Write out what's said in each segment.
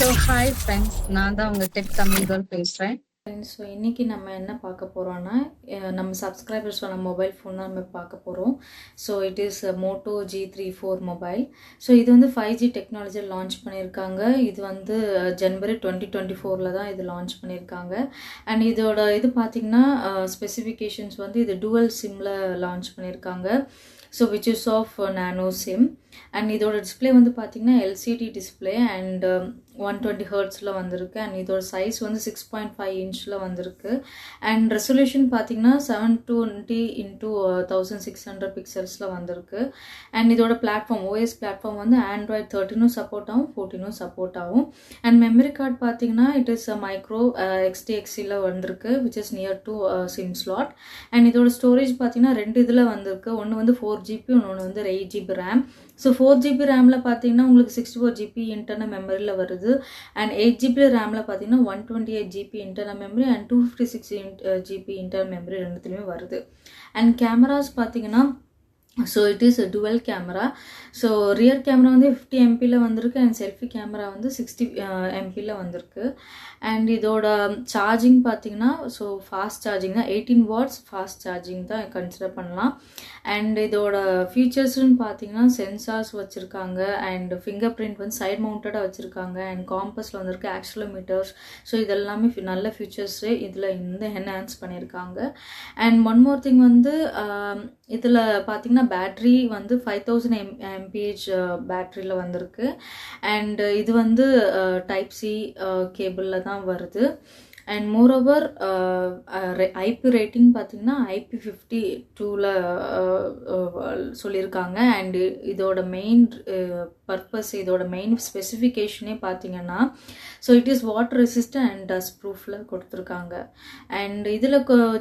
So hi friends, நான் தான் உங்கள் டெக் தமிழ் கேர்ள் பேசுகிறேன். ஃப்ரெண்ட்ஸ், ஸோ இன்றைக்கி நம்ம என்ன பார்க்க போகிறோன்னா, நம்ம சப்ஸ்கிரைபர்ஸோட மொபைல் ஃபோன் தான் நம்ம பார்க்க போகிறோம். So it is Moto G34 mobile. So இது வந்து 5G டெக்னாலஜி லான்ச் பண்ணியிருக்காங்க. இது வந்து ஜனவரி 2024 தான் இது லான்ச் பண்ணியிருக்காங்க. அண்ட் இதோட இது பார்த்திங்கன்னா ஸ்பெசிஃபிகேஷன்ஸ் வந்து இது டுவல் சிம்மில் லான்ச் பண்ணியிருக்காங்க. So which is of nano sim. And இதோட டிஸ்பிளே வந்து பார்த்திங்கன்னா LCD டிஸ்பிளே அண்ட் 120 ஹர்ட்ஸில் வந்திருக்கு. அண்ட் இதோட சைஸ் வந்து 6.5 இன்ச்சில் வந்திருக்கு. அண்ட் ரெசல்யூஷன் பார்த்திங்கன்னா 720 × 1600 பிக்சல்ஸில் வந்திருக்கு. அண்ட் இதோட பிளாட்ஃபார்ம் OS பிளாட்ஃபார்ம் வந்து Android 13 சப்போர்ட் ஆகும், 14 சப்போர்ட் ஆகும். அண்ட் மெமரி கார்டு பார்த்திங்கன்னா இட் இஸ் மைக்ரோ XTXCல வந்திருக்கு, which is near to sim slot. And இதோட ஸ்டோரேஜ் பார்த்திங்கன்னா 2 இதில் வந்திருக்கு. ஒன்று வந்து 4GB, இன்னொன்று வந்து 8GB ரேம். ஸோ 4GB ரேமில் பார்த்தீங்கன்னா உங்களுக்கு 64GB இன்டர்னல் மெமரியில் வருது. அண்ட் 8GB ரேமில் பார்த்தீங்கன்னா 128GB internal memory and 256GB internal memory ரெண்டுத்துலேயுமே வருது. அண்ட் கேமராஸ் பார்த்தீங்கன்னா so it is dual camera. So rear camera வந்து 50 MPயில் வந்திருக்கு அண்ட் செல்ஃபி கேமரா வந்து 60 MPயில் வந்திருக்கு. அண்ட் இதோட சார்ஜிங் பார்த்தீங்கன்னா ஸோ ஃபாஸ்ட் சார்ஜிங் தான், 18 watts ஃபாஸ்ட் சார்ஜிங் தான் கன்சிடர் பண்ணலாம். அண்ட் இதோட ஃபீச்சர்ஸ்ன்னு பார்த்தீங்கன்னா சென்சார்ஸ் வச்சுருக்காங்க அண்ட் ஃபிங்கர் பிரிண்ட் வந்து சைட் மவுண்டடாக வச்சுருக்காங்க. அண்ட் காம்பஸில் வந்திருக்கு ஆக்சிலோமீட்டர்ஸ். ஸோ இதெல்லாமே நல்ல ஃபீச்சர்ஸு இதில் என்ஹான்ஸ் பண்ணியிருக்காங்க. அண்ட் ஒன் மோர் திங் வந்து இதில் பார்த்தீங்கன்னா பேட்ரி வந்து 5000 mAh பேட்ரியில் வந்திருக்கு. அண்ட் இது வந்து டைப் C கேபிளில் தான் வருது. அண்ட் மோரோவர் IP ரேட்டிங் பார்த்தீங்கன்னா IP52ல் சொல்லியிருக்காங்க. அண்டு இதோட மெயின் பர்பஸ், இதோட மெயின் ஸ்பெசிஃபிகேஷனே பார்த்தீங்கன்னா so it is water resistant and dust ப்ரூஃபில் கொடுத்துருக்காங்க. அண்ட் இதில்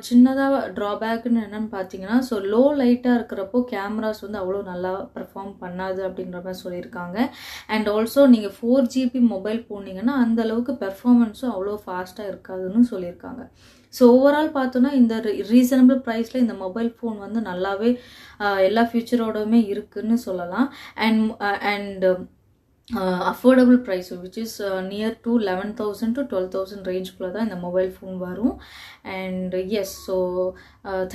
சின்னதாக ட்ராபேக்னு என்னென்னு பார்த்தீங்கன்னா ஸோ லோ லைட்டாக இருக்கிறப்போ கேமராஸ் வந்து அவ்வளோ நல்லா பர்ஃபார்ம் பண்ணாது அப்படின்ற மாதிரி சொல்லியிருக்காங்க. அண்ட் ஆல்சோ நீங்கள் 4GB மொபைல் போனீங்கன்னா அந்த அளவுக்கு பெர்ஃபார்மன்ஸும் அவ்வளோ ஃபாஸ்ட்டாக இருக்காதுன்னு சொல்லியிருக்காங்க. ஸோ ஓவரால் பார்த்தோன்னா இந்த ரீசனபிள் ப்ரைஸில் இந்த மொபைல் ஃபோன் வந்து நல்லாவே எல்லா ஃபியூச்சரோடவுமே இருக்குதுன்னு சொல்லலாம். And affordable price which is near to 11,000 to 12,000 ரேஞ்சுக்குள்ளே தான் இந்த மொபைல் ஃபோன் வரும். And yes, so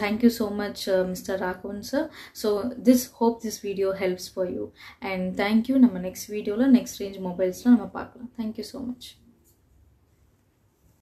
thank you so much mister Raghavan sir. So hope this video helps for you. And thank you. நம்ம நெக்ஸ்ட் வீடியோவில் நெக்ஸ்ட் ரேஞ்ச் மொபைல்ஸ்லாம் நம்ம பார்க்கலாம். Thank you so much.